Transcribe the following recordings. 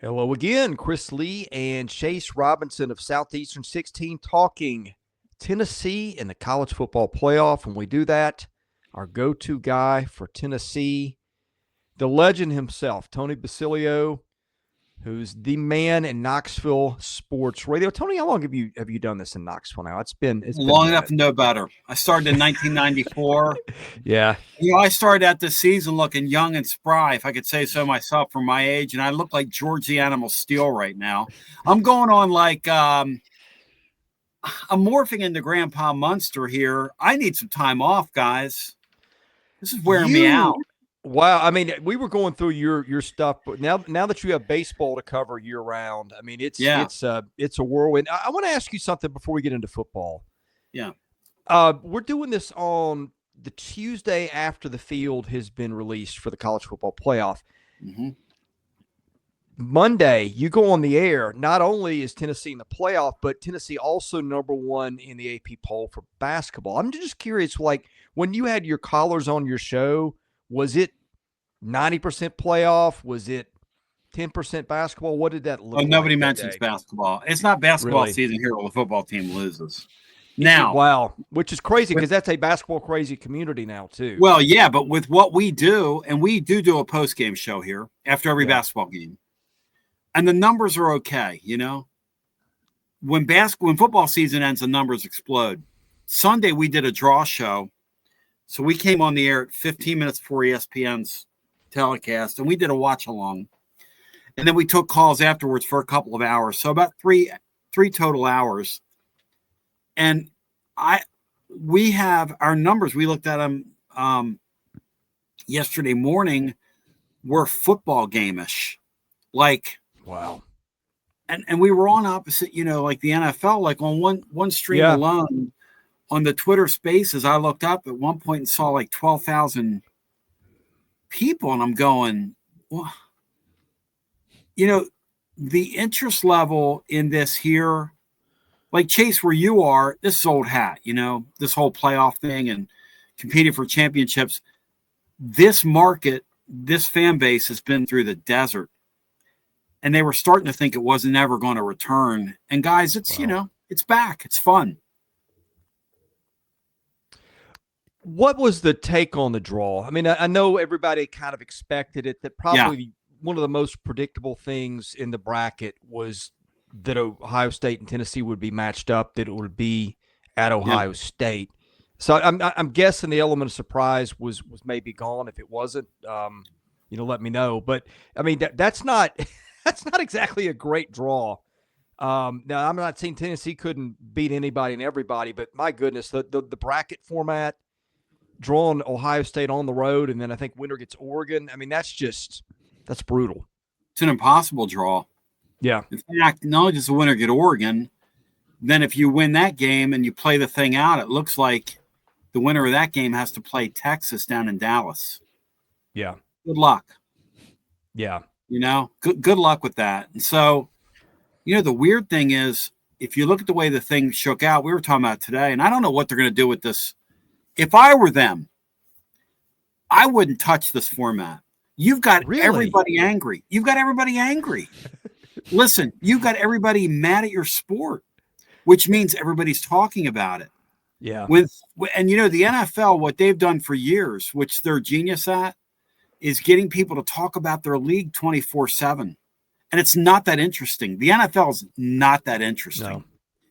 Hello again, Chris Lee and Chase Robinson of Southeastern 16 talking Tennessee in the college football playoff. When we do that, our go-to guy for Tennessee, the legend himself, Tony Basilio, who's the man in Knoxville sports radio. Tony, how long have you done this in Knoxville now? It's been long enough to know better. I started in 1994. Yeah. I started out this season looking young and spry, if I could say so myself, for my age, and I look like George the Animal Steel right now. I'm going on like I'm morphing into Grandpa Munster here. I need some time off, guys. This is wearing me out. Wow, I mean, we were going through your stuff, but now that you have baseball to cover year round, I mean, it's a whirlwind. I want to ask you something before we get into football. Yeah, we're doing this on the Tuesday after the field has been released for the college football playoff. Mm-hmm. Monday, you go on the air. Not only is Tennessee in the playoff, but Tennessee also number one in the AP poll for basketball. I'm just curious, like when you had your callers on your show, was it 90% playoff? Was it 10% basketball? What did that look like? Nobody mentions basketball. It's not basketball season here while the football team loses. Now, wow, which is crazy because that's a basketball crazy community now too. Well, yeah, but with what we do, and we do a post-game show here after every basketball game, and the numbers are okay, When football season ends, the numbers explode. Sunday, we did a draw show. So we came on the air at 15 minutes before ESPN's telecast, and we did a watch-along. And then we took calls afterwards for a couple of hours. So about three total hours. And we have our numbers. We looked at them yesterday morning. Were football game-ish. Like, wow. And we were on opposite, like the NFL, like on one stream alone on the Twitter Spaces. I looked up at one point and saw like 12,000 people, and I'm going, well, the interest level in this here, like Chase, where you are, this is old hat, this whole playoff thing and competing for championships. This market, this fan base has been through the desert. And they were starting to think it wasn't ever going to return. And guys, it's, it's back. It's fun. What was the take on the draw? I mean, I know everybody kind of expected it. That probably one of the most predictable things in the bracket was that Ohio State and Tennessee would be matched up, that it would be at Ohio State. So I'm guessing the element of surprise was maybe gone. If it wasn't, let me know. But, I mean, that's not – that's not exactly a great draw. Now, I'm not saying Tennessee couldn't beat anybody and everybody, but my goodness, the bracket format, drawing Ohio State on the road, and then I think winner gets Oregon. I mean, that's brutal. It's an impossible draw. Yeah. In fact, not only does the winner get Oregon, then if you win that game and you play the thing out, it looks like the winner of that game has to play Texas down in Dallas. Yeah. Good luck. Yeah. Good luck with that. And so, the weird thing is, if you look at the way the thing shook out, we were talking about today, and I don't know what they're going to do with this. If I were them, I wouldn't touch this format. You've got everybody angry. Listen, you've got everybody mad at your sport, which means everybody's talking about it. Yeah. And the NFL, what they've done for years, which they're genius at, is getting people to talk about their league 24/7. And it's not that interesting. The NFL is not that interesting. No.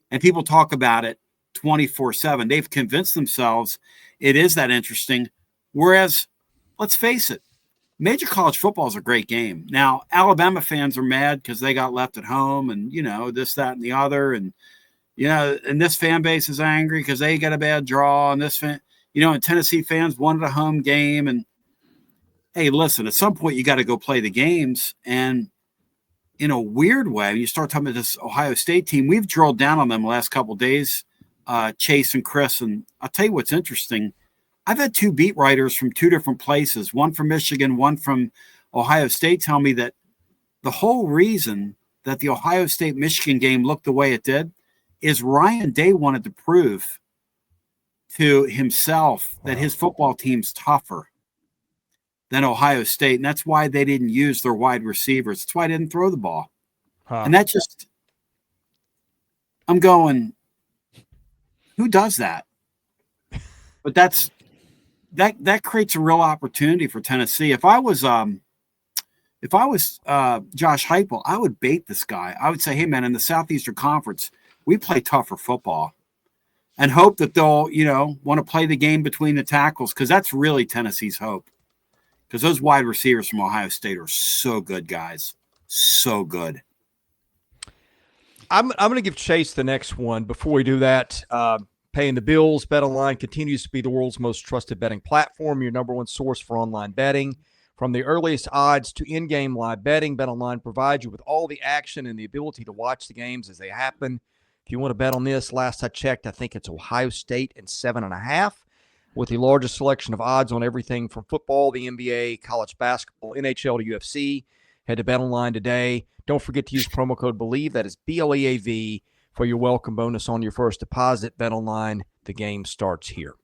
And people talk about it 24/7. They've convinced themselves it is that interesting. Whereas, let's face it, major college football is a great game. Now, Alabama fans are mad because they got left at home and, this, that, and the other. And, and this fan base is angry because they got a bad draw. And and Tennessee fans wanted a home game. And, hey, listen, at some point you got to go play the games. And in a weird way, when you start talking about this Ohio State team, we've drilled down on them the last couple of days, Chase and Chris. And I'll tell you what's interesting. I've had two beat writers from two different places, one from Michigan, one from Ohio State, tell me that the whole reason that the Ohio State-Michigan game looked the way it did is Ryan Day wanted to prove to himself that his football team's tougher. than Ohio State, and that's why they didn't use their wide receivers. That's why they didn't throw the ball. And that just – I'm going, who does that? But that creates a real opportunity for Tennessee. If I was Josh Heupel, I would bait this guy. I would say, hey, man, in the Southeastern Conference, we play tougher football and hope that they'll, want to play the game between the tackles, because that's really Tennessee's hope. Because those wide receivers from Ohio State are so good, guys. So good. I'm going to give Chase the next one. Before we do that, paying the bills, BetOnline continues to be the world's most trusted betting platform, your number one source for online betting. From the earliest odds to in-game live betting, BetOnline provides you with all the action and the ability to watch the games as they happen. If you want to bet on this, last I checked, I think it's Ohio State and 7.5, with the largest selection of odds on everything from football, the NBA, college basketball, NHL to UFC. Head to BetOnline today. Don't forget to use promo code BELIEVE, that is BLEAV, for your welcome bonus on your first deposit. BetOnline, the game starts here.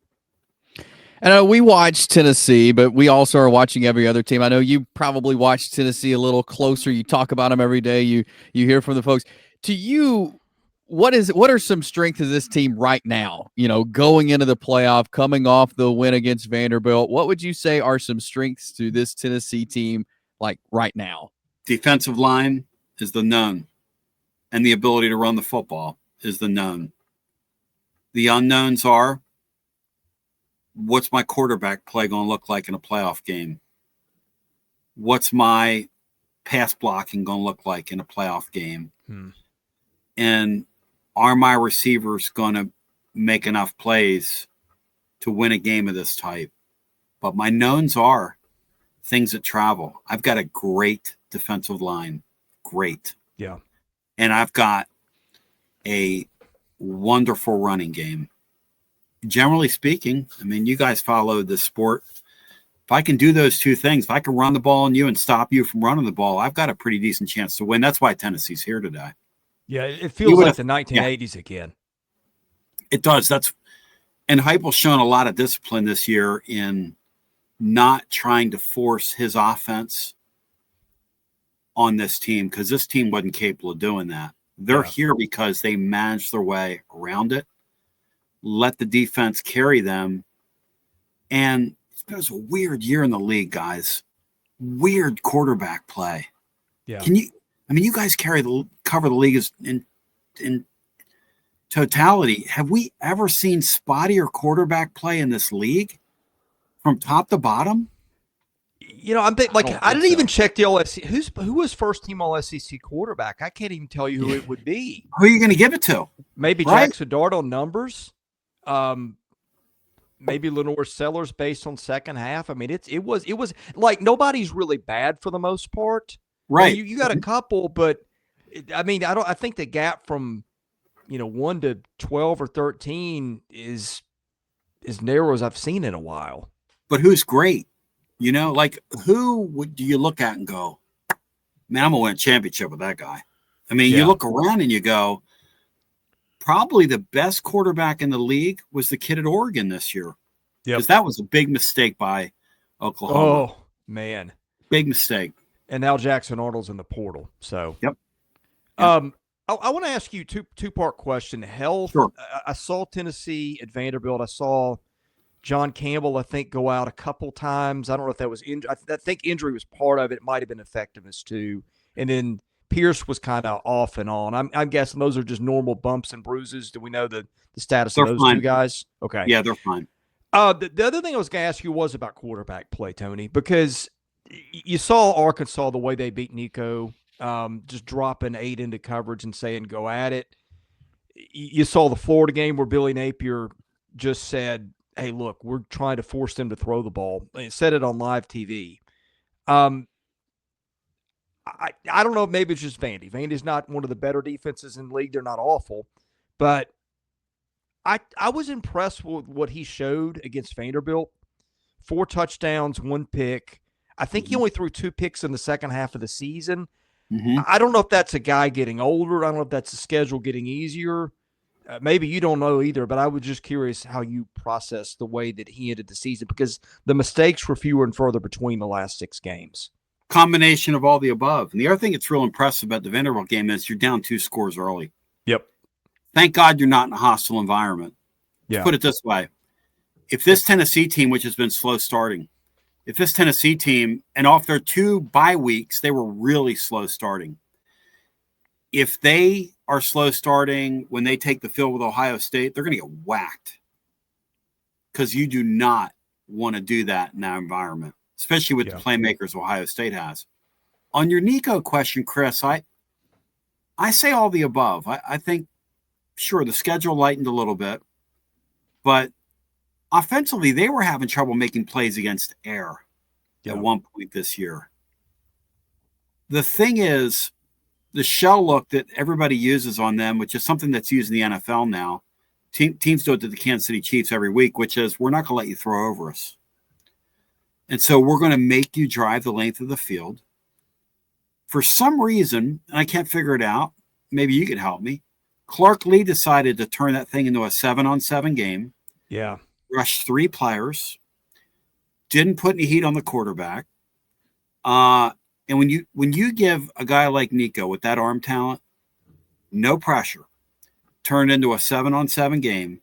And we watch Tennessee, but we also are watching every other team. I know you probably watch Tennessee a little closer. You talk about them every day. You hear from the folks. To you, what are some strengths of this team right now? Going into the playoff, coming off the win against Vanderbilt. What would you say are some strengths to this Tennessee team like right now? Defensive line is the known, and the ability to run the football is the known. The unknowns are, what's my quarterback play going to look like in a playoff game? What's my pass blocking going to look like in a playoff game? And are my receivers going to make enough plays to win a game of this type? But my knowns are things that travel. I've got a great defensive line. Great. Yeah. And I've got a wonderful running game. Generally speaking, I mean, you guys follow the sport. If I can do those two things, if I can run the ball on you and stop you from running the ball, I've got a pretty decent chance to win. That's why Tennessee's here today. Yeah, it feels like the 1980s again. It does. And Heupel's shown a lot of discipline this year in not trying to force his offense on this team, because this team wasn't capable of doing that. They're here because they managed their way around it, let the defense carry them. And it was a weird year in the league, guys. Weird quarterback play. Yeah. You guys cover the league in totality. Have we ever seen spottier quarterback play in this league from top to bottom? I'm thinking, I didn't even check the All-SEC. Who was first team All-SEC quarterback? I can't even tell you who it would be. Who are you going to give it to? Maybe Jackson Dart on numbers. Maybe Lenore Sellers based on second half. I mean, it was like nobody's really bad for the most part. Right. You got a couple, but I think the gap from 1 to 12 or 13 is as narrow as I've seen in a while. But who's great? Who do you look at and go, man, I'm going to win a championship with that guy? I mean, you look around and you go, probably the best quarterback in the league was the kid at Oregon this year. Because that was a big mistake by Oklahoma. Oh, man. Big mistake. And now Jackson Arnold's in the portal. So, I want to ask you two-part question. Health. Sure. I saw Tennessee at Vanderbilt. I saw John Campbell, I think, go out a couple times. I don't know if that was injury. I think injury was part of it. It might have been effectiveness too. And then Pearce was kind of off and on. I'm guessing those are just normal bumps and bruises. Do we know the status of those two guys? Okay. Yeah, they're fine. The other thing I was going to ask you was about quarterback play, Tony, because you saw Arkansas, the way they beat Nico, just dropping 8 into coverage and saying, go at it. You saw the Florida game where Billy Napier just said, hey, look, we're trying to force them to throw the ball. It said it on live TV. I don't know if maybe it's just Vandy. Vandy's not one of the better defenses in the league. They're not awful. But I was impressed with what he showed against Vanderbilt. 4 touchdowns, 1 pick. I think he only threw 2 picks in the second half of the season. I don't know if that's a guy getting older. I don't know if that's the schedule getting easier. maybe you don't know either, but I was just curious how you process the way that he ended the season, because the mistakes were fewer and further between the last 6 games. Combination of all the above. And the other thing that's real impressive about the Vanderbilt game is you're down 2 scores early. Yep. Thank God you're not in a hostile environment. Yeah. Let's put it this way. If this Tennessee team, which has been slow starting, if this Tennessee team, and off their 2 bye weeks, they were really slow starting. If they are slow starting when they take the field with Ohio State, they're going to get whacked, because you do not want to do that in that environment, especially with the playmakers Ohio State has. On your Nico question, Chris, I say all the above. I think, sure, the schedule lightened a little bit, but offensively, they were having trouble making plays against air at one point this year. The thing is, the shell look that everybody uses on them, which is something that's used in the NFL now, teams do it to the Kansas City Chiefs every week, which is, we're not going to let you throw over us. And so we're going to make you drive the length of the field. For some reason, and I can't figure it out, maybe you could help me, Clark Lee decided to turn that thing into a 7-on-7 game. Yeah. Rushed 3 players, didn't put any heat on the quarterback. And when you give a guy like Nico with that arm talent, no pressure, turn into a 7-on-7 game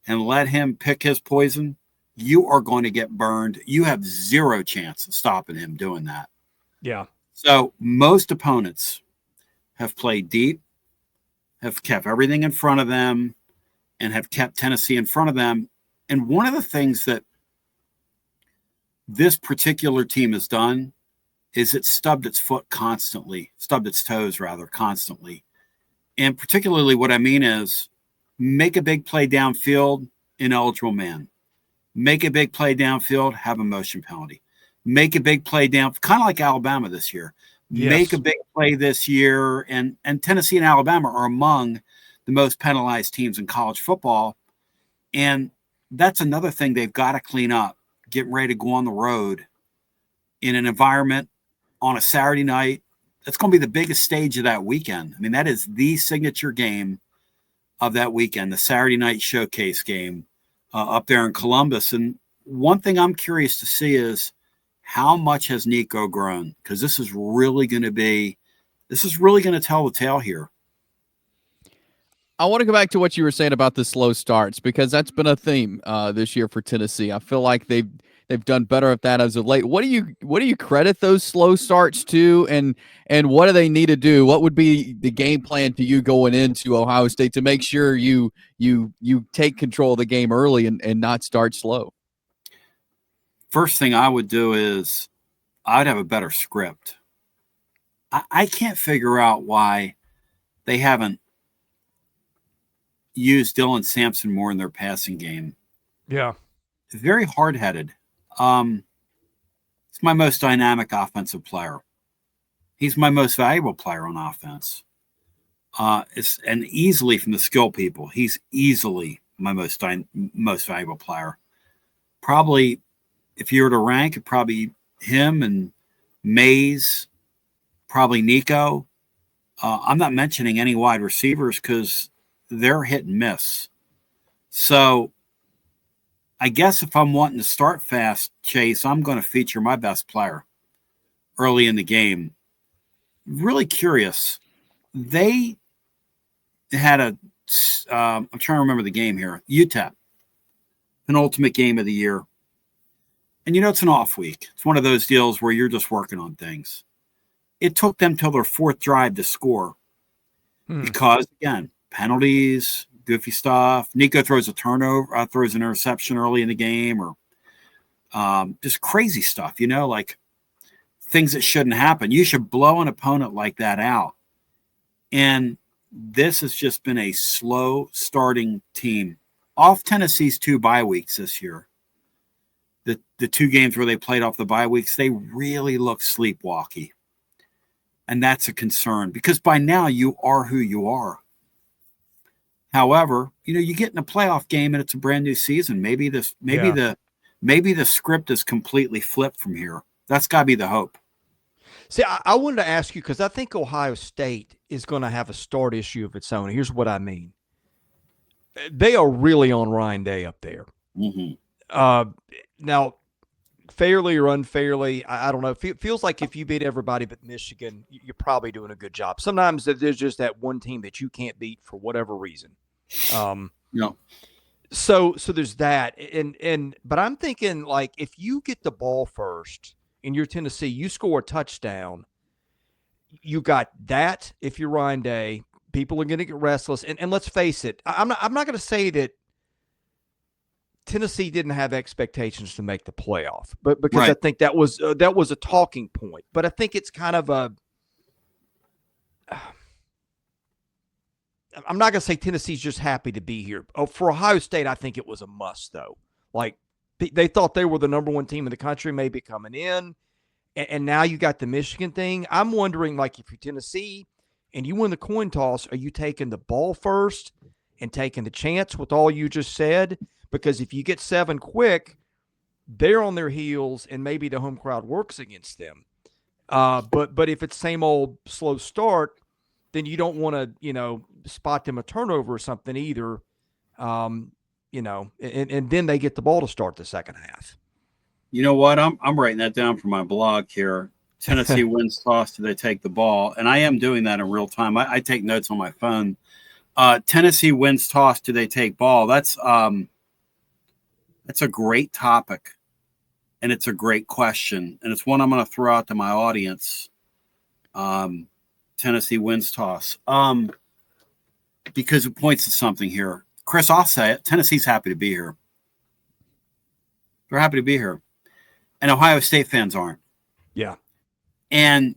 and let him pick his poison, you are going to get burned. You have 0 chance of stopping him doing that. Yeah. So most opponents have played deep, have kept everything in front of them, and have kept Tennessee in front of them. And one of the things that this particular team has done is it stubbed its toes constantly. And particularly what I mean is, make a big play downfield, ineligible man. Make a big play downfield, have a motion penalty. Make a big play down, kind of like Alabama this year. Yes. Make a big play this year. And Tennessee and Alabama are among the most penalized teams in college football. And that's another thing they've got to clean up, getting ready to go on the road in an environment on a Saturday night. That's going to be the biggest stage of that weekend. I mean, that is the signature game of that weekend, the Saturday night showcase game up there in Columbus. And one thing I'm curious to see is, how much has Nico grown? Because this is really going to tell the tale here. I want to go back to what you were saying about the slow starts, because that's been a theme this year for Tennessee. I feel like they've done better at that as of late. What do you credit those slow starts to, and what do they need to do? What would be the game plan to you going into Ohio State to make sure you take control of the game early and not start slow? First thing I would do is I'd have a better script. I can't figure out why they haven't used Dylan Sampson more in their passing game. Yeah. Very hard-headed. He's my most dynamic offensive player. He's my most valuable player on offense. And easily from the skill people, he's easily my most valuable player. Probably, if you were to rank, it probably him and Mays, probably Nico. I'm not mentioning any wide receivers because they're hit and miss. So I guess if I'm wanting to start fast, Chase, I'm going to feature my best player early in the game. Really curious. They had I'm trying to remember the game here, UTEP, penultimate game of the year. And it's an off week. It's one of those deals where you're just working on things. It took them till their 4th drive to score because, again, penalties, goofy stuff. Nico throws a turnover, throws an interception early in the game, or just crazy stuff, like things that shouldn't happen. You should blow an opponent like that out. And this has just been a slow starting team. Off Tennessee's 2 bye weeks this year, the 2 games where they played off the bye weeks, they really look sleepwalky. And that's a concern, because by now you are who you are. However, you get in a playoff game and it's a brand new season. Maybe the script is completely flipped from here. That's got to be the hope. See, I wanted to ask you, because I think Ohio State is going to have a start issue of its own. Here's what I mean. They are really on Ryan Day up there. Now, fairly or unfairly, I don't know. It feels like if you beat everybody but Michigan, you're probably doing a good job. Sometimes there's just that one team that you can't beat for whatever reason. No. So there's that, but I'm thinking, like, if you get the ball first and you're Tennessee, you score a touchdown, you got that. If you're Ryan Day, people are going to get restless, and let's face it, I'm not going to say that Tennessee didn't have expectations to make the playoff, but because right. I think that was a talking point. But I think it's kind of a. I'm not going to say Tennessee's just happy to be here. Oh, for Ohio State, I think it was a must, though. Like, they thought they were the number one team in the country, maybe coming in, and now you got the Michigan thing. I'm wondering, like, if you're Tennessee and you win the coin toss, are you taking the ball first and taking the chance with all you just said? Because if you get 7 quick, they're on their heels, and maybe the home crowd works against them. But if it's same old slow start, then you don't want to, spot them a turnover or something either, and then they get the ball to start the second half. You know what? I'm writing that down for my blog here. Tennessee wins toss, do they take the ball? And I am doing that in real time. I take notes on my phone. Tennessee wins toss, do they take ball? That's a great topic, and it's a great question, and it's one I'm going to throw out to my audience. Tennessee wins toss. Because it points to something here. Chris, I'll say it. Tennessee's happy to be here. They're happy to be here. And Ohio State fans aren't. Yeah. And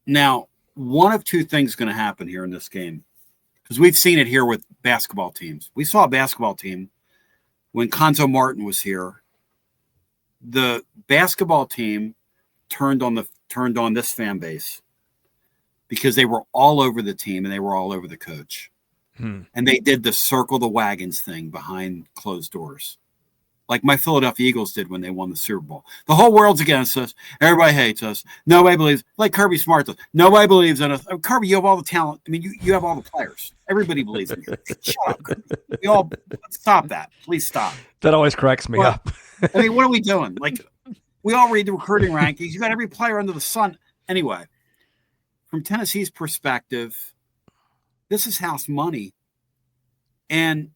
now, one of two things is going to happen here in this game. Because we've seen it here with basketball teams. We saw a basketball team when Conzo Martin was here. The basketball team turned on this fan base because they were all over the team and they were all over the coach. And they did the circle the wagons thing behind closed doors, like my Philadelphia Eagles did when they won the Super Bowl. The whole world's against us. Everybody hates us. Nobody believes, like Kirby Smart does. Nobody believes in us. Kirby, you have all the talent. I mean, you have all the players. Everybody believes in you. Shut up, Kirby. Stop that. Please stop. That always cracks me up. I mean, what are we doing? Like, we all read the recruiting rankings. You got every player under the sun. Anyway, from Tennessee's perspective, this is house money. And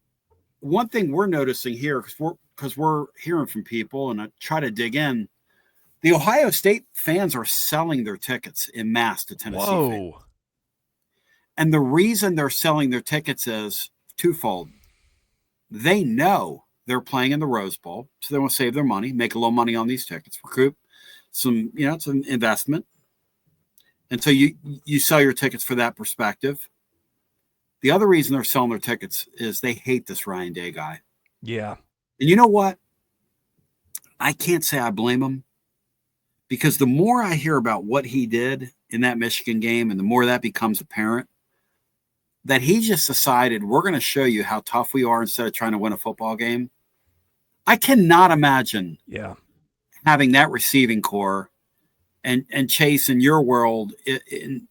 one thing we're noticing here, because we're hearing from people, and I try to dig in, the Ohio State fans are selling their tickets in mass to Tennessee fans. And the reason they're selling their tickets is twofold. They know they're playing in the Rose Bowl, so they want to save their money, make a little money on these tickets, recoup some, it's an investment. And so you sell your tickets for that perspective. The other reason they're selling their tickets is they hate this Ryan Day guy. Yeah. And you know what? I can't say I blame him, because the more I hear about what he did in that Michigan game and the more that becomes apparent, that he just decided, we're going to show you how tough we are instead of trying to win a football game. I cannot imagine having that receiving core and Chase, in your world, in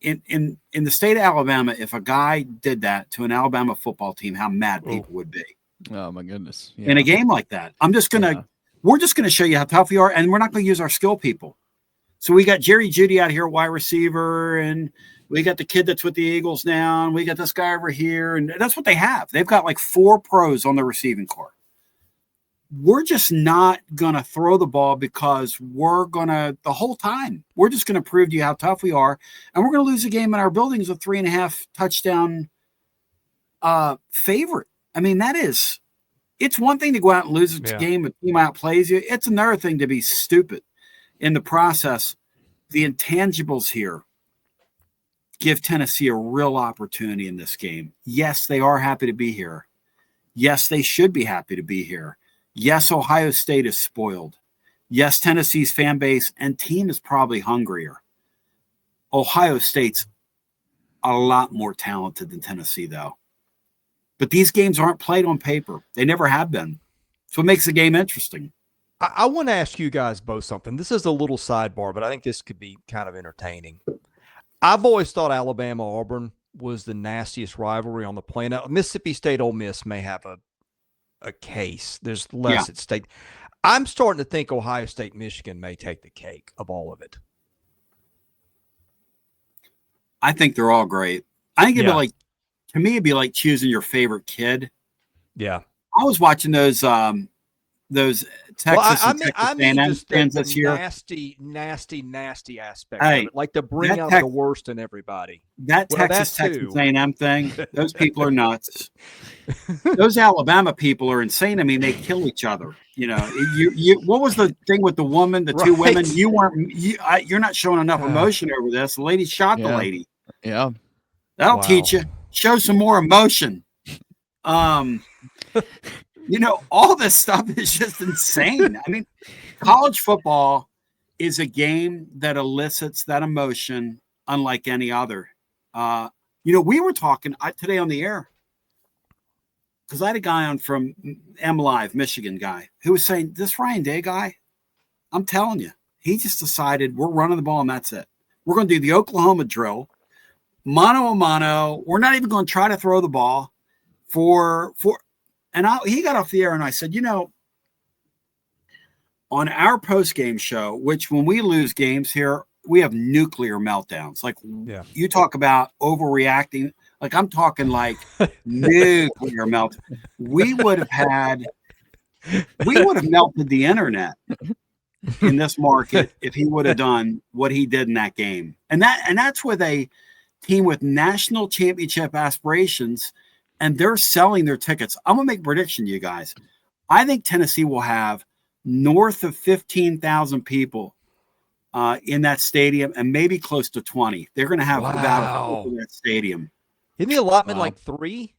the state of Alabama, if a guy did that to an Alabama football team, how mad people would be. Oh my goodness. Yeah. In a game like that. We're just going to show you how tough we are, and we're not going to use our skill people. So we got Jerry Jeudy out here, wide receiver, and we got the kid that's with the Eagles now, and we got this guy over here, and that's what they have. They've got like 4 pros on the receiving corps. We're just not going to throw the ball because the whole time, we're just going to prove to you how tough we are. And we're going to lose a game in our building as a 3.5 touchdown favorite. I mean, it's one thing to go out and lose a game, a team outplays you. It's another thing to be stupid in the process. The intangibles here give Tennessee a real opportunity in this game. Yes, they are happy to be here. Yes, they should be happy to be here. Yes, Ohio State is spoiled. Yes, Tennessee's fan base and team is probably hungrier. Ohio State's a lot more talented than Tennessee, though. But these games aren't played on paper. They never have been. So it makes the game interesting. I want to ask you guys both something. This is a little sidebar, but I think this could be kind of entertaining. I've always thought Alabama-Auburn was the nastiest rivalry on the planet. Mississippi State Ole Miss may have a case. There's less at stake. I'm starting to think Ohio State Michigan may take the cake of all of it. I think they're all great. I think it'd be like, to me, it'd be like choosing your favorite kid. Yeah. I was watching those Texas and Texas A&M fans this year. Nasty aspect of it. Like to bring out the worst in everybody. That Texas A&M thing, those people are nuts. Those Alabama people are insane. I mean, they kill each other. You know, you what was the thing with the woman, the two women? You're not showing enough emotion over this. The lady shot the lady. Yeah. That'll teach you. Show some more emotion. You know, all this stuff is just insane. I mean, college football is a game that elicits that emotion unlike any other. You know, we were talking today on the air because I had a guy on from M Live, Michigan guy, who was saying, this Ryan Day guy, I'm telling you, he just decided we're running the ball and that's it. We're going to do the Oklahoma drill, mano a mano. We're not even going to try to throw the ball and he got off the air and I said, you know, on our post-game show, which when we lose games here, we have nuclear meltdowns. Like you talk about overreacting. Like I'm talking like nuclear melt. We would have melted the internet in this market if he would have done what he did in that game. And that's with a team with national championship aspirations. And they're selling their tickets. I'm going to make a prediction, you guys. I think Tennessee will have north of 15,000 people in that stadium and maybe close to 20. They're going to have about in that stadium. Isn't the allotment like 3?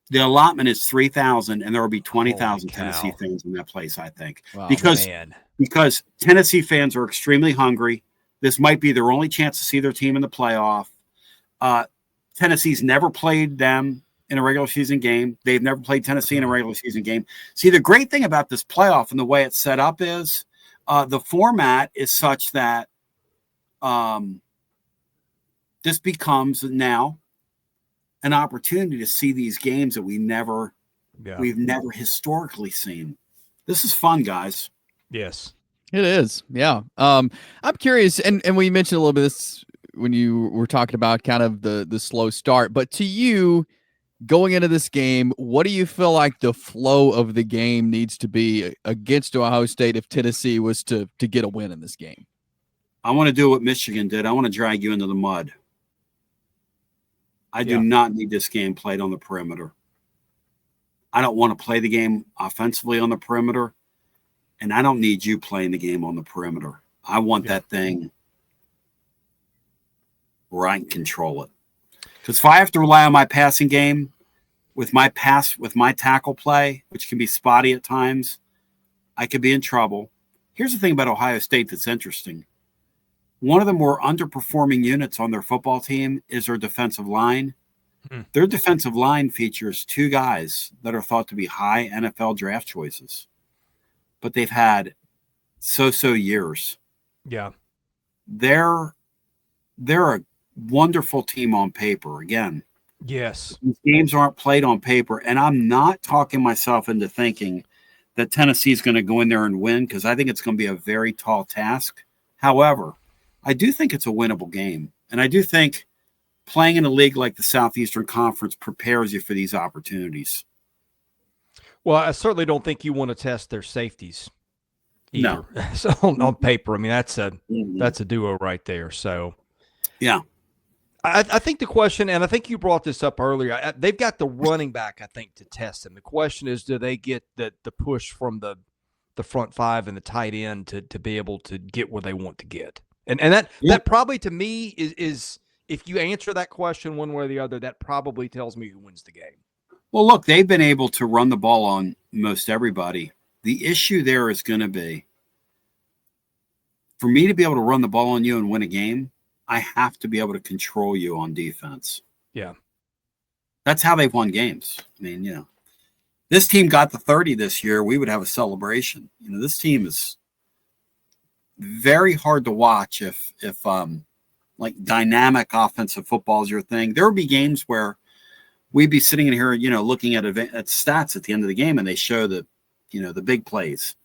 The allotment is 3,000, and there will be 20,000 Tennessee fans in that place, I think. Wow, because Tennessee fans are extremely hungry. This might be their only chance to see their team in the playoff. Tennessee's never played them in a regular season game. They've never played Tennessee in a regular season game. See, the great thing about this playoff and the way it's set up is the format is such that this becomes now an opportunity to see these games that we've never historically seen. This is fun, guys. Yes, it is. Yeah. I'm curious, and we mentioned a little bit of this when you were talking about kind of the slow start, but to you going into this game, what do you feel like the flow of the game needs to be against Ohio State if Tennessee was to get a win in this game? I want to do what Michigan did. I want to drag you into the mud. I do not need this game played on the perimeter. I don't want to play the game offensively on the perimeter, and I don't need you playing the game on the perimeter. I want that thing where I can control it. Because if I have to rely on my passing game with my tackle play, which can be spotty at times, I could be in trouble. Here's the thing about Ohio State that's interesting. One of the more underperforming units on their football team is their defensive line. Their defensive line features 2 guys that are thought to be high NFL draft choices, but they've had so years. Yeah. They're a wonderful team on paper. Again, yes, these games aren't played on paper, and I'm not talking myself into thinking that Tennessee is going to go in there and win, because I think it's going to be a very tall task. However, I do think it's a winnable game, and I do think playing in a league like the Southeastern Conference prepares you for these opportunities. Well, I certainly don't think you want to test their safeties either. No. So on paper, I mean, that's a duo right there. So yeah. I think the question, and I think you brought this up earlier, they've got the running back, I think, to test him. The question is, do they get the push from the front 5 and the tight end to be able to get where they want to get? And that probably, to me, is if you answer that question one way or the other, that probably tells me who wins the game. Well, look, they've been able to run the ball on most everybody. The issue there is going to be, for me to be able to run the ball on you and win a game, I have to be able to control you on defense. Yeah. That's how they've won games. I mean, this team got the 30 this year, we would have a celebration. This team is very hard to watch if like dynamic offensive football is your thing, there would be games where we'd be sitting in here, looking at stats at the end of the game, and they show the big plays,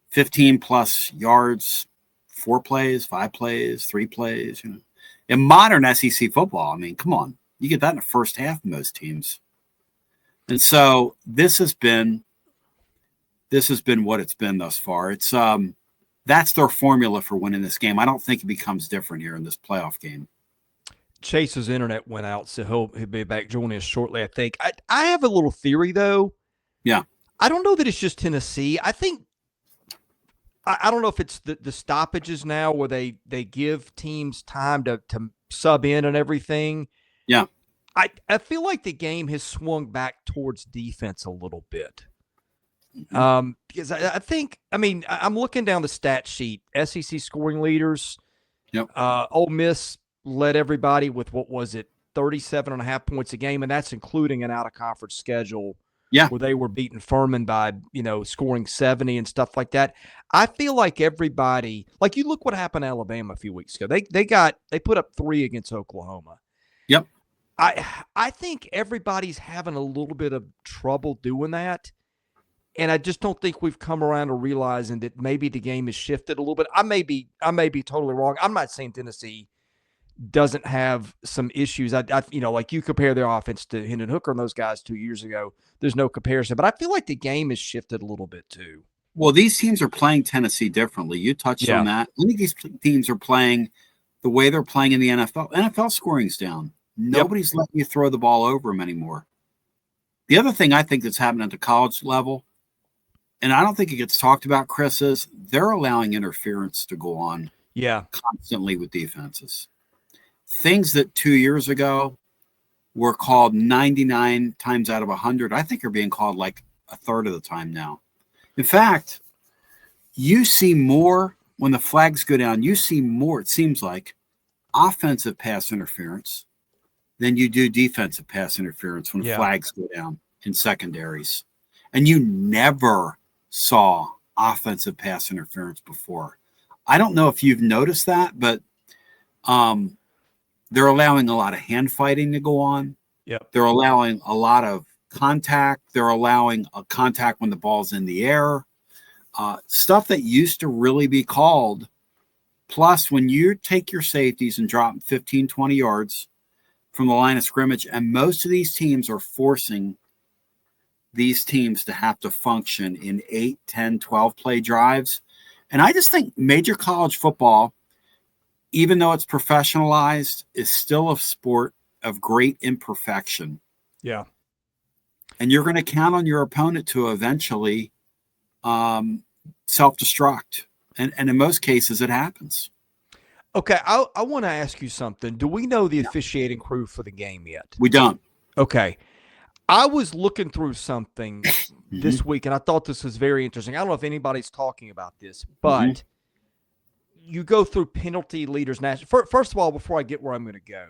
15 plus yards, 4 plays, 5 plays, 3 plays. In modern SEC football, I mean, come on, you get that in the first half of most teams. And so this has been what it's been thus far. It's that's their formula for winning this game. I don't think it becomes different here in this playoff game. Chase's internet went out, so he'll be back joining us shortly, I think. I have a little theory, though. Yeah. I don't know that it's just Tennessee. I think I don't know if it's the stoppages now where they give teams time to sub in and everything. Yeah. I feel like the game has swung back towards defense a little bit. Because I think, I'm looking down the stat sheet, SEC scoring leaders. Yep. Ole Miss led everybody with, 37.5 points a game, and that's including an out-of-conference schedule. Yeah. Where they were beating Furman by, scoring 70 and stuff like that. I feel like everybody, like you look what happened to Alabama a few weeks ago. They put up 3 against Oklahoma. Yep. I think everybody's having a little bit of trouble doing that. And I just don't think we've come around to realizing that maybe the game has shifted a little bit. I may be totally wrong. I'm not saying Tennessee doesn't have some issues. Like you compare their offense to Hendon Hooker and those guys 2 years ago. There's no comparison, but I feel like the game has shifted a little bit too. Well, these teams are playing Tennessee differently. You touched on that. I think these teams are playing the way they're playing in the NFL. NFL scoring's down. Nobody's letting you throw the ball over them anymore. The other thing I think that's happening at the college level, and I don't think it gets talked about, Chris, is they're allowing interference to go on constantly with defenses. Things that 2 years ago were called 99 times out of 100, I think are being called like a third of the time now. In fact, you see more when the flags go down. You see more, it seems like, offensive pass interference than you do defensive pass interference when flags go down in secondaries. And you never saw offensive pass interference before. I don't know if you've noticed that, but they're allowing a lot of hand fighting to go on. Yep. They're allowing a lot of contact. They're allowing a contact when the ball's in the air. Stuff that used to really be called. Plus, when you take your safeties and drop 15, 20 yards from the line of scrimmage, and most of these teams are forcing these teams to have to function in 8, 10, 12 play drives. And I just think major college football, even though it's professionalized, is still a sport of great imperfection. Yeah. And you're going to count on your opponent to eventually self-destruct. And in most cases, it happens. Okay, I want to ask you something. Do we know the officiating crew for the game yet? We don't. Okay. I was looking through something this week, and I thought this was very interesting. I don't know if anybody's talking about this, but you go through penalty leaders. First of all, before I get where I'm going to go,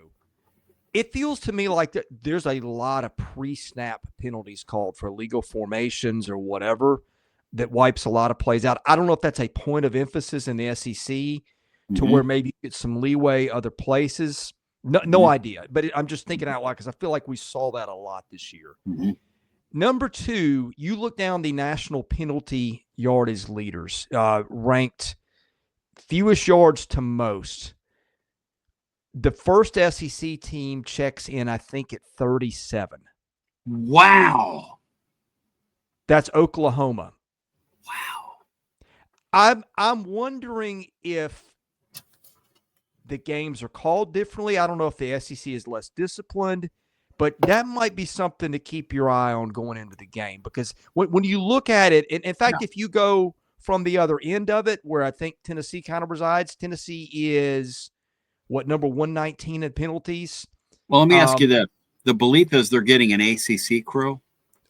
it feels to me like there's a lot of pre-snap penalties called for illegal formations or whatever that wipes a lot of plays out. I don't know if that's a point of emphasis in the SEC to where maybe you get some leeway other places. No idea, but I'm just thinking out loud because I feel like we saw that a lot this year. Number 2, you look down the national penalty yardage leaders, ranked fewest yards to most. The first SEC team checks in, I think, at 37. Wow. That's Oklahoma. Wow. I'm wondering if the games are called differently. I don't know if the SEC is less disciplined, but that might be something to keep your eye on going into the game. Because when you look at it, and in fact, if you go from the other end of it, where I think Tennessee kind of resides, Tennessee is, number 119 in penalties? Well, let me ask you that. The belief is they're getting an ACC crew.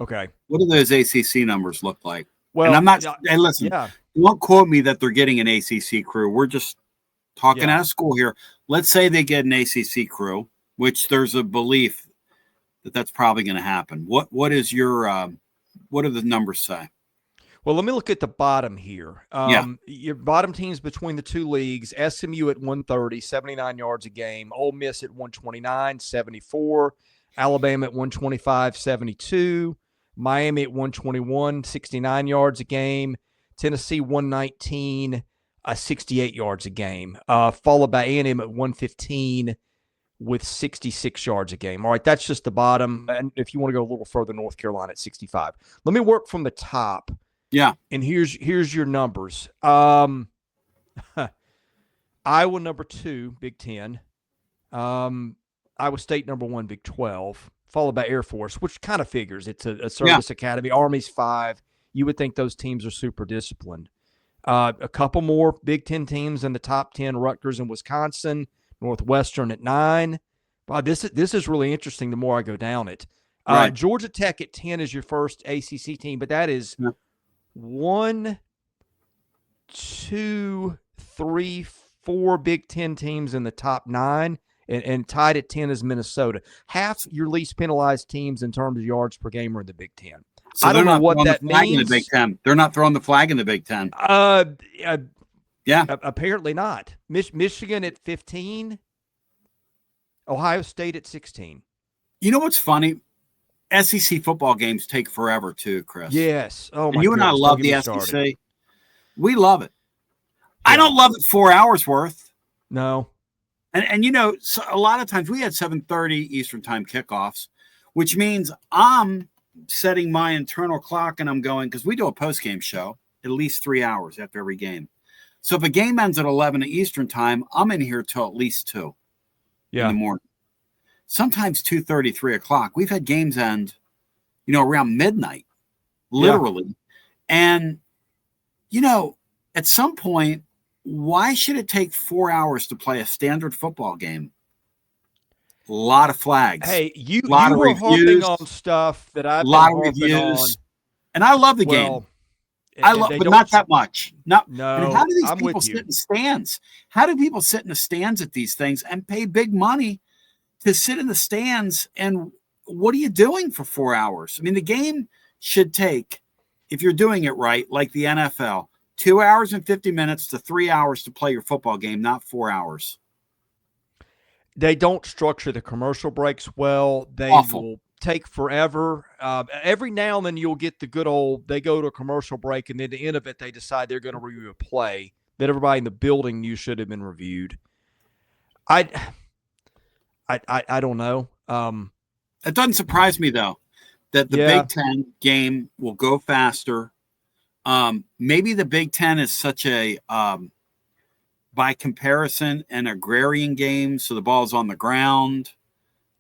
Okay. What do those ACC numbers look like? Well, and I'm not – hey, listen, don't quote me that they're getting an ACC crew. We're just talking out of school here. Let's say they get an ACC crew, which there's a belief that that's probably going to happen. What is your what do the numbers say? Well, let me look at the bottom here. Your bottom teams between the two leagues, SMU at 130, 79 yards a game. Ole Miss at 129, 74. Alabama at 125, 72. Miami at 121, 69 yards a game. Tennessee 119, 68 yards a game. Followed by A&M at 115 with 66 yards a game. All right, that's just the bottom. And if you want to go a little further, North Carolina at 65. Let me work from the top. Yeah. And here's your numbers. Iowa number 2, Big 10. Iowa State number 1, Big 12, followed by Air Force, which kind of figures. It's a service academy. Army's 5. You would think those teams are super disciplined. A couple more Big 10 teams in the top 10, Rutgers and Wisconsin, Northwestern at 9. Wow, this is really interesting the more I go down it. Right. Georgia Tech at 10 is your first ACC team, but that is 1, 2, 3, 4 Big 10 teams in the top 9, and tied at 10 is Minnesota. Half your least penalized teams in terms of yards per game are in the Big 10. So I don't know what that means. In the Big 10. They're not throwing the flag in the Big 10. Apparently not. Michigan at 15. Ohio State at 16. You know what's funny? SEC football games take forever too, Chris. Yes. Oh my! And you and I love the SEC. We love it. Yeah. I don't love it 4 hours worth. No. And you know, so a lot of times we had 7:30 Eastern time kickoffs, which means I'm setting my internal clock and I'm going, because we do a post-game show at least 3 hours after every game. So if a game ends at 11 Eastern time, I'm in here till at least 2 in the morning. Sometimes 2:30, 3 o'clock. We've had games end, around midnight, literally. Yeah. And, at some point, why should it take 4 hours to play a standard football game? A lot of flags. Hey, you were harping on stuff that I've been harping on. And I love the game. But not that much. No. And how do these people sit in stands? How do people sit in the stands at these things and pay big money to sit in the stands? And what are you doing for 4 hours? I mean, the game should take, if you're doing it right, like the NFL, 2 hours and 50 minutes to 3 hours to play your football game, not 4 hours. They don't structure the commercial breaks well. They will take forever. Every now and then you'll get the good old, they go to a commercial break, and then at the end of it, they decide they're going to review a play that everybody in the building knew should have been reviewed. I don't know. It doesn't surprise me, though, that the Big Ten game will go faster. Maybe the Big Ten is such a, by comparison, an agrarian game, so the ball's on the ground.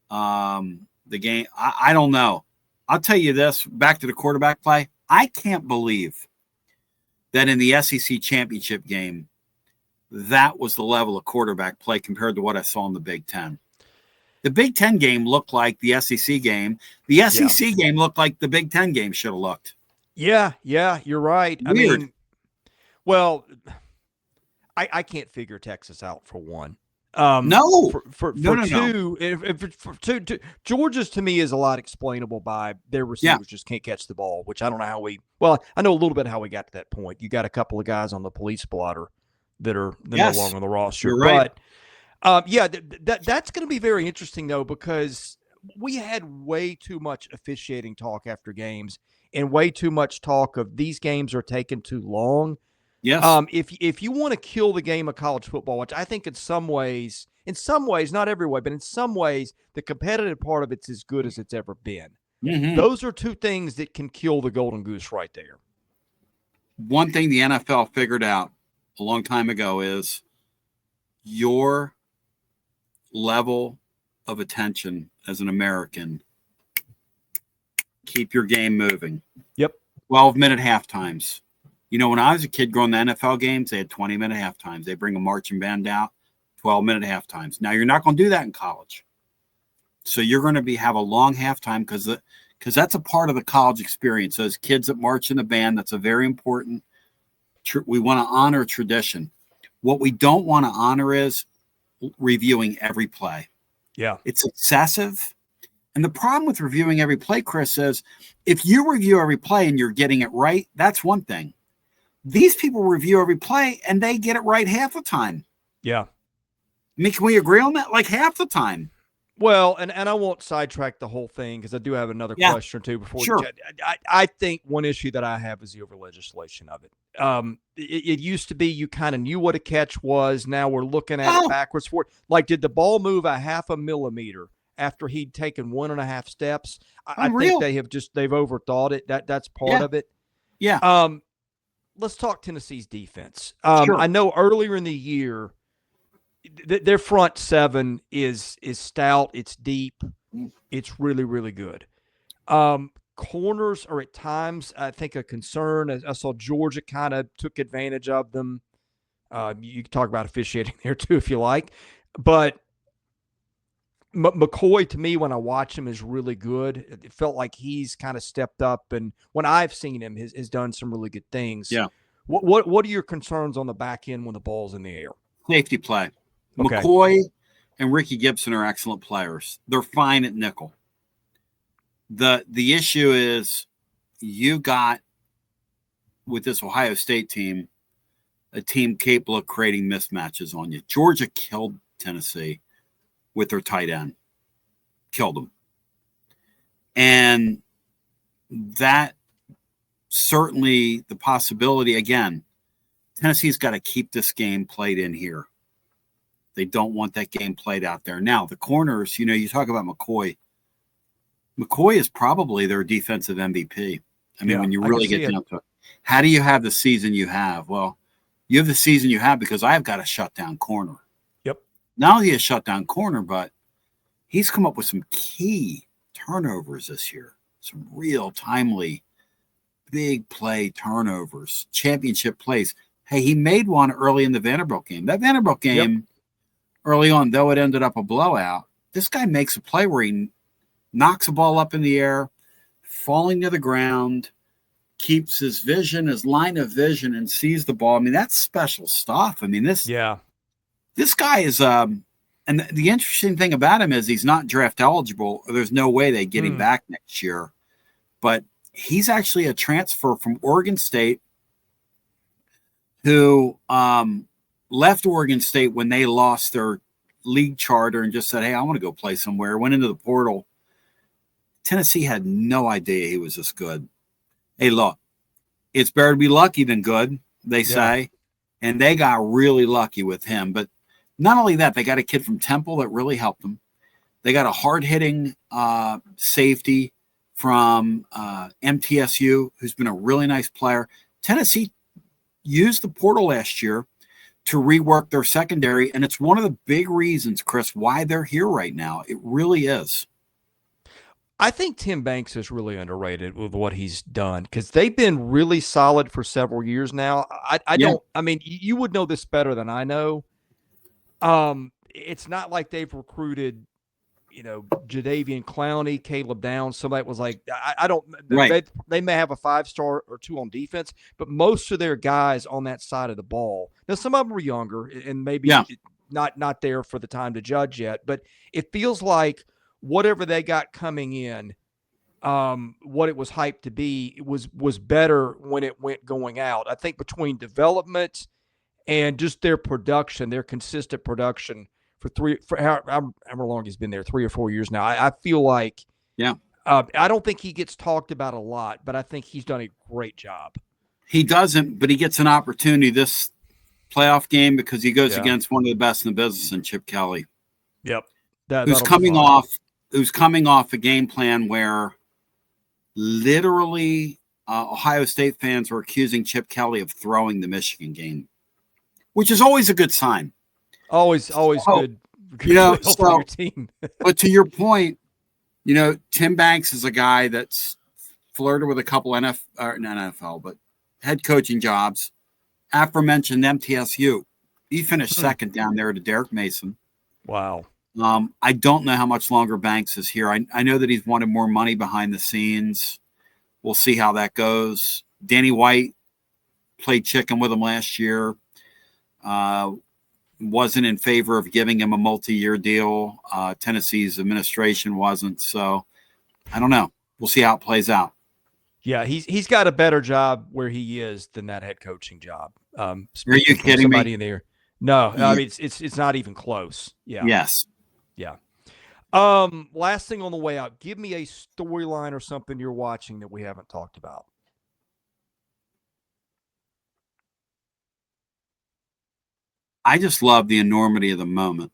The game, I don't know. I'll tell you this, back to the quarterback play. I can't believe that in the SEC championship game, that was the level of quarterback play compared to what I saw in the Big Ten. The Big Ten game looked like the SEC game. The SEC game looked like the Big Ten game should have looked. Yeah, you're right. Weird. I mean, well, I can't figure Texas out for one. No. For two, for two, Georgia's to me is a lot explainable by their receivers just can't catch the ball, which I don't know how I know a little bit how we got to that point. You got a couple of guys on the police blotter that are no longer on the roster. You're right. But that's going to be very interesting though, because we had way too much officiating talk after games and way too much talk of these games are taking too long. Yes. If you want to kill the game of college football, which I think in some ways, not every way, but in some ways, the competitive part of it's as good as it's ever been. Mm-hmm. Those are two things that can kill the golden goose right there. One thing the NFL figured out a long time ago is your level of attention as an American. Keep your game moving. Yep. 12-minute halftimes. When I was a kid growing the NFL games, they had 20-minute halftimes. They bring a marching band out, 12-minute halftimes. Now, you're not going to do that in college. So you're going to have a long halftime because that's a part of the college experience. Those kids that march in the band, that's a very important. We want to honor tradition. What we don't want to honor is reviewing every play. Yeah. It's excessive. And the problem with reviewing every play, Chris, is if you review every play and you're getting it right, that's one thing. These people review every play and they get it right half the time. Yeah. I mean, can we agree on that? Like half the time. Well, and I won't sidetrack the whole thing because I do have another question or two before. Sure. I think one issue that I have is the over legislation of it. It used to be you kind of knew what a catch was. Now we're looking at it backwards forward. Like, did the ball move a half a millimeter after he'd taken 1.5 steps? I think they've overthought it. That's part of it. Yeah. Let's talk Tennessee's defense. Sure. I know earlier in the year, their front seven is stout. It's deep. It's really, really good. Corners are at times, I think, a concern. I saw Georgia kind of took advantage of them. You can talk about officiating there too if you like. But McCoy, to me, when I watch him, is really good. It felt like he's kind of stepped up, and when I've seen him, has done some really good things. Yeah. What are your concerns on the back end when the ball's in the air? Safety play. Okay. McCoy and Ricky Gibson are excellent players. They're fine at nickel. The issue is you got, with this Ohio State team, a team capable of creating mismatches on you. Georgia killed Tennessee with their tight end. Killed them. And that certainly the possibility, again, Tennessee's got to keep this game played in here. They don't want that game played out there. Now, the corners, you talk about McCoy. McCoy is probably their defensive MVP. I mean, when you really get down to it. How do you have the season you have? Well, you have the season you have because I've got a shutdown corner. Yep. Not only a shutdown corner, but he's come up with some key turnovers this year. Some real timely, big play turnovers, championship plays. Hey, he made one early in the Vanderbilt game. That Vanderbilt game, early on, though it ended up a blowout, this guy makes a play where he knocks a ball up in the air, falling to the ground, keeps his line of vision, and sees the ball. I mean, that's special stuff. I mean, this guy is and the interesting thing about him is he's not draft eligible. There's no way they get him back next year. But he's actually a transfer from Oregon State who left Oregon State when they lost their league charter and just said, hey, I want to go play somewhere. Went into the portal. Tennessee had no idea he was this good. Hey, look, it's better to be lucky than good, they say. And they got really lucky with him. But not only that, they got a kid from Temple that really helped them. They got a hard-hitting safety from MTSU who's been a really nice player. Tennessee used the portal last year to rework their secondary, and it's one of the big reasons, Chris, why they're here right now. It really is. I think Tim Banks is really underrated with what he's done because they've been really solid for several years now. I mean, you would know this better than I know. It's not like they've recruited, Jadeveon Clowney, Caleb Downs. Somebody was like, I don't. Right. They may have a 5-star or two on defense, but most of their guys on that side of the ball. Now, some of them are younger and maybe not there for the time to judge yet. But it feels like whatever they got coming in, what it was hyped to be, it was better when it went going out. I think between development and just their production, their consistent production for however long he's been there, 3 or 4 years now. I feel like, I don't think he gets talked about a lot, but I think he's done a great job. He doesn't, but he gets an opportunity this playoff game because he goes against one of the best in the business in Chip Kelly. Yep. Who's coming off a game plan where literally Ohio State fans were accusing Chip Kelly of throwing the Michigan game, which is always a good sign. Always good for your team. But to your point, Tim Banks is a guy that's flirted with a couple not NFL, but head coaching jobs. Aforementioned MTSU. He finished second down there to Derek Mason. Wow. I don't know how much longer Banks is here. I know that he's wanted more money behind the scenes. We'll see how that goes. Danny White played chicken with him last year. wasn't in favor of giving him a multi-year deal. Tennessee's administration wasn't. So I don't know. We'll see how it plays out. Yeah, he's got a better job where he is than that head coaching job. Are you kidding somebody me? in there? No, Yeah. I mean it's not even close. Yeah. Yes. Yeah. Last thing on the way out, give me a storyline or something you're watching that we haven't talked about. I just love the enormity of the moment.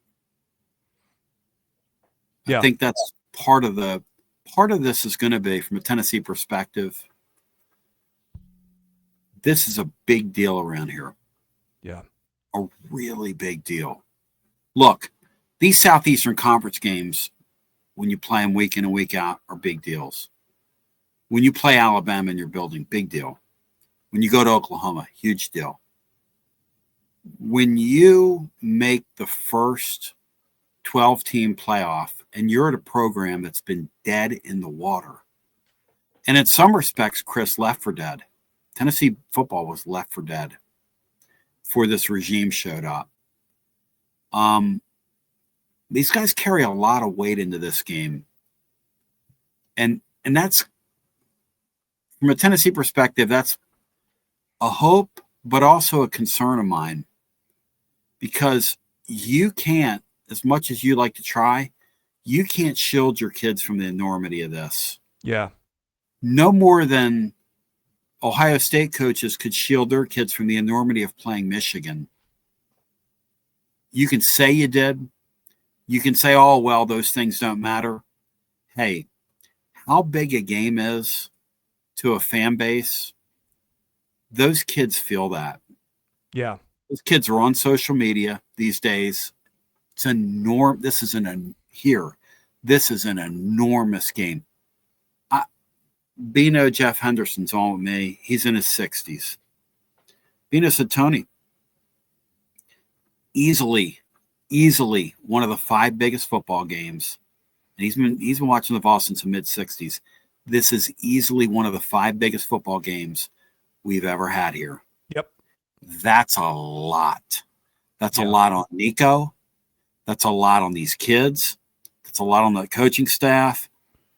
Yeah. I think that's part of this is going to be, from a Tennessee perspective, this is a big deal around here. Yeah. A really big deal. Look, these Southeastern Conference games, when you play them week in and week out, are big deals. When you play Alabama in your building, big deal. When you go to Oklahoma, huge deal. When you make the first 12-team playoff and you're at a program that's been dead in the water, and in some respects, Chris, left for dead. Tennessee football was left for dead before this regime showed up. These guys carry a lot of weight into this game. And that's, from a Tennessee perspective, that's a hope, but also a concern of mine. Because you can't, as much as you like to try, you can't shield your kids from the enormity of this. Yeah. No more than Ohio State coaches could shield their kids from the enormity of playing Michigan. You can say you did. You can say, oh, well, those things don't matter. Hey, how big a game is to a fan base, those kids feel that. Yeah. Those kids are on social media these days. It's enormous. This is an enormous game. Bino Jeff Henderson's on with me. He's in his 60s. Bino said, Tony, easily one of the 5 biggest football games. And he's been watching the Vols since the mid-60s. This is easily one of the 5 biggest football games we've ever had here. Yep. That's a lot. That's a lot on Nico. That's a lot on these kids. That's a lot on the coaching staff.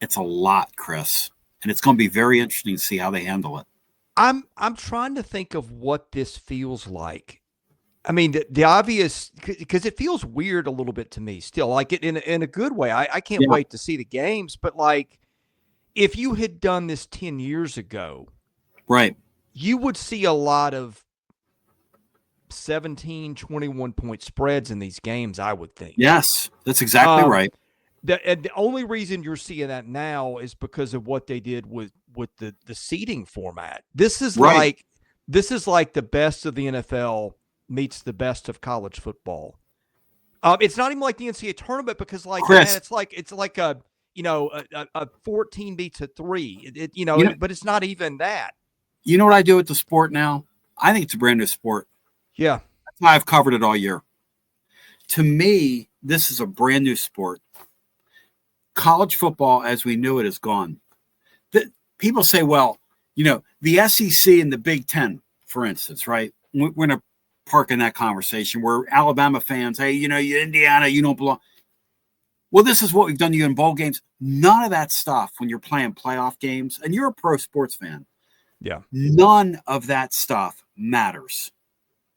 It's a lot, Chris. And it's going to be very interesting to see how they handle it. I'm trying to think of what this feels like. I mean, the obvious, because it feels weird a little bit to me still, like it in a good way. I can't wait to see the games, but like if you had done this 10 years ago, right, you would see a lot of 17, 21-point spreads in these games, I would think. Yes, that's exactly right. The only reason you're seeing that now is because of what they did with the seeding format. This is like the best of the NFL meets the best of college football. It's not even like the NCAA tournament because, like, Chris, man, it's like a 14 beats a 3. But it's not even that. You know what I do with the sport now? I think it's a brand new sport. Yeah, that's why I've covered it all year. To me, this is a brand new sport. College football, as we knew it, is gone. People say, well, the SEC and the Big Ten, for instance, right? We're going to park in that conversation where Alabama fans, hey, you Indiana, you don't belong. Well, this is what we've done to you in bowl games. None of that stuff when you're playing playoff games, and you're a pro sports fan. Yeah. None of that stuff matters.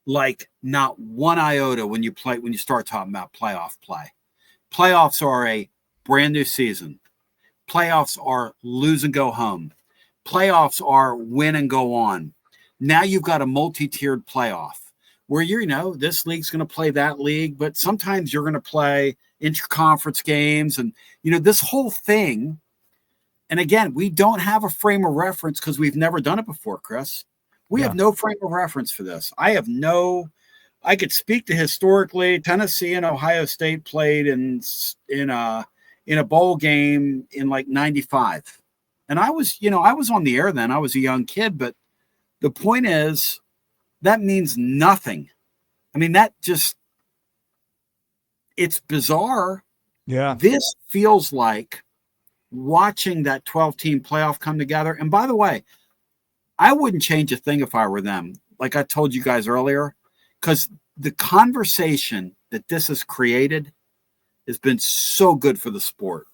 Like not one iota when you start talking about playoff play. Playoffs are a brand new season. Playoffs are lose and go home. Playoffs are win and go on. Now you've got a multi-tiered playoff where this league's going to play that league, but sometimes you're going to play interconference games and, this whole thing. And again, we don't have a frame of reference because we've never done it before, Chris. We have no frame of reference for this. I could speak to historically Tennessee and Ohio State played in a bowl game in like 95. And I was on the air then. I was a young kid, but the point is that means nothing. I mean, it's bizarre. Yeah. This feels like watching that 12-team playoff come together. And by the way, I wouldn't change a thing if I were them. Like I told you guys earlier, because the conversation that this has created has been so good for the sport.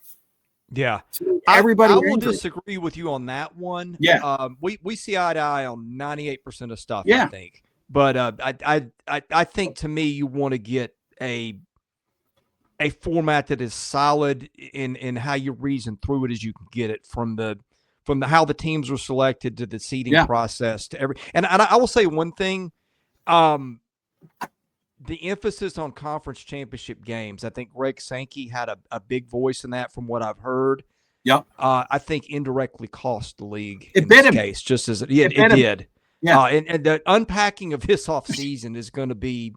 Yeah. So everybody, I will disagree with you on that one. Yeah. We see eye to eye on 98% of stuff, Yeah. I think. But I think, to me, you want to get a format that is solid in how you reason through it as you can get it, from the how the teams were selected to the seeding process to every. And I will say one thing. The emphasis on conference championship games, I think Greg Sankey had a big voice in that, from what I've heard. Yep. I think indirectly cost the league in this him. case, just as it did. Yeah. And the unpacking of this offseason is going to be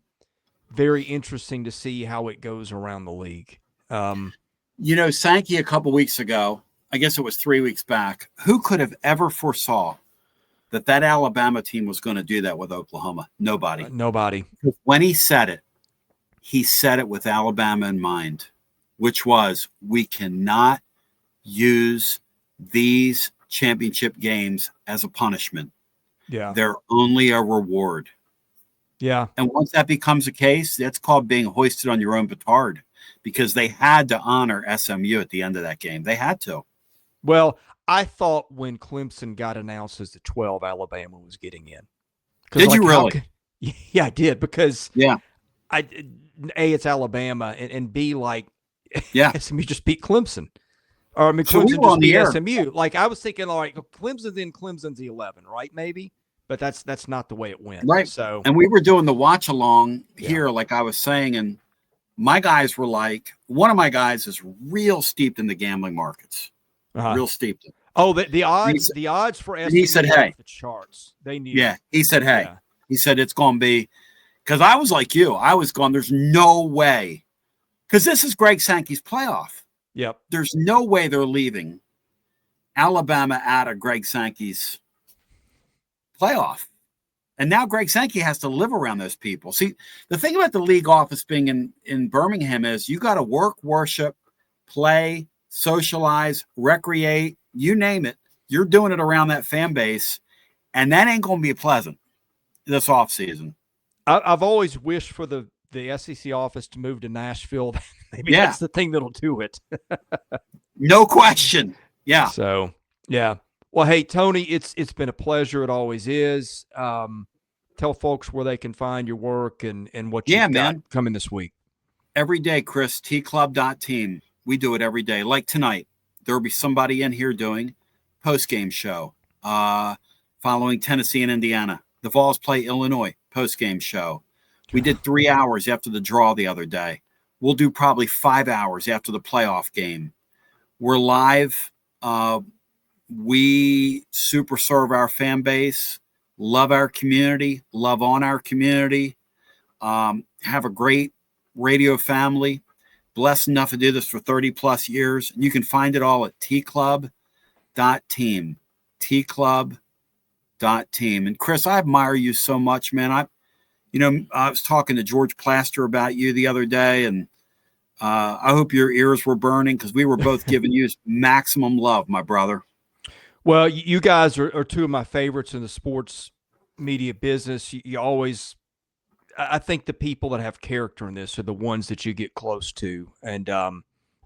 very interesting to see how it goes around the league. Sankey a couple weeks ago, I guess it was 3 weeks back, who could have ever foresaw that Alabama team was going to do that with Oklahoma? Nobody. Nobody. When he said it with Alabama in mind, which was, we cannot use these championship games as a punishment. Yeah. They're only a reward. Yeah. And once that becomes a case, that's called being hoisted on your own petard, because they had to honor SMU at the end of that game. They had to. Well, I thought when Clemson got announced as the 12, Alabama was getting in. Did you really? Yeah, I did, because A, it's Alabama, and B, SMU just beat Clemson. Or, I mean, Clemson just beat SMU. Like, I was thinking, Clemson's in, Clemson's the 11, right? Maybe. But that's not the way it went. Right. So, and we were doing the watch along here, like I was saying, and my guys were like, one of my guys is real steeped in the gambling markets. Real steeped. Oh, the odds for SMU, he said, hey, the charts. They knew. Yeah. He said, hey. Yeah. He said it's going to be, because I was like you. I was going, there's no way. Because this is Greg Sankey's playoff. Yep. There's no way they're leaving Alabama out of Greg Sankey's playoff. And now Greg Sankey has to live around those people. See, the thing about the league office being in Birmingham is you got to work, worship, play, socialize, recreate, you name it. You're doing it around that fan base, and that ain't going to be pleasant this offseason. I've always wished for the SEC office to move to Nashville. Maybe that's the thing that'll do it. No question. Yeah. So, yeah. Well, hey, Tony, it's been a pleasure. It always is. Tell folks where they can find your work and what you've got coming this week. Every day, Chris, tclub.team. We do it every day. Like tonight, there will be somebody in here doing post-game show following Tennessee and Indiana. The Vols play Illinois, post-game show. We did 3 hours after the draw the other day. We'll do probably 5 hours after the playoff game. We're live. We super serve our fan base, love our community, love on our community, have a great radio family. Blessed enough to do this for 30 plus years. And you can find it all at tclub.team, tclub.team. And Chris, I admire you so much, man. I was talking to George Plaster about you the other day, and I hope your ears were burning, because we were both giving you maximum love, my brother. Well, you guys are two of my favorites in the sports media business. You always, I think the people that have character in this are the ones that you get close to. And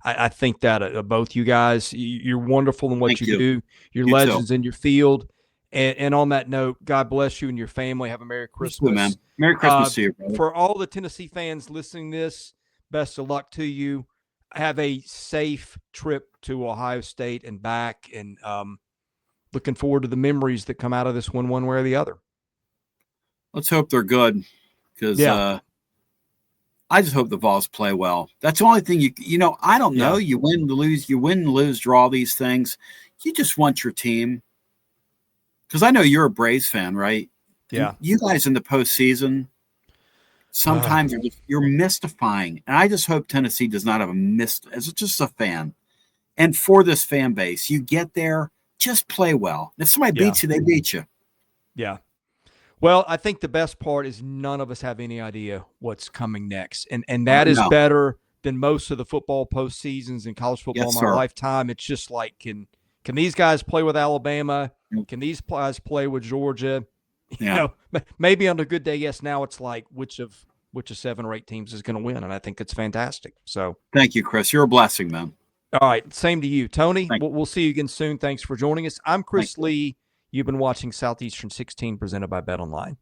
I think that both you guys, you're wonderful in what you do. You're legends in your field. And on that note, God bless you and your family. Have a Merry Christmas. You too, man. Merry Christmas to you, brother. For all the Tennessee fans listening to this, best of luck to you. Have a safe trip to Ohio State and back. And looking forward to the memories that come out of this one way or the other. Let's hope they're good, because I just hope the Vols play well. That's the only thing I don't know. You win, lose, draw these things. You just want your team. Because I know you're a Braves fan, right? Yeah. And you guys in the postseason, sometimes you're mystifying. And I just hope Tennessee does not have as just a fan. And for this fan base, you get there, just play well. If somebody beats you, they beat you. Yeah. Well, I think the best part is none of us have any idea what's coming next. And that is better than most of the football postseasons in college football in my lifetime. It's just like, can these guys play with Alabama? Can these guys play with Georgia? You know, maybe on a good day, yes. Now it's like, which of which of 7 or 8 teams is going to win, and I think it's fantastic. So thank you, Chris. You're a blessing, man. All right, same to you, Tony. We'll see you again soon. Thanks for joining us. I'm Chris Lee. You've been watching Southeastern 16 presented by BetOnline.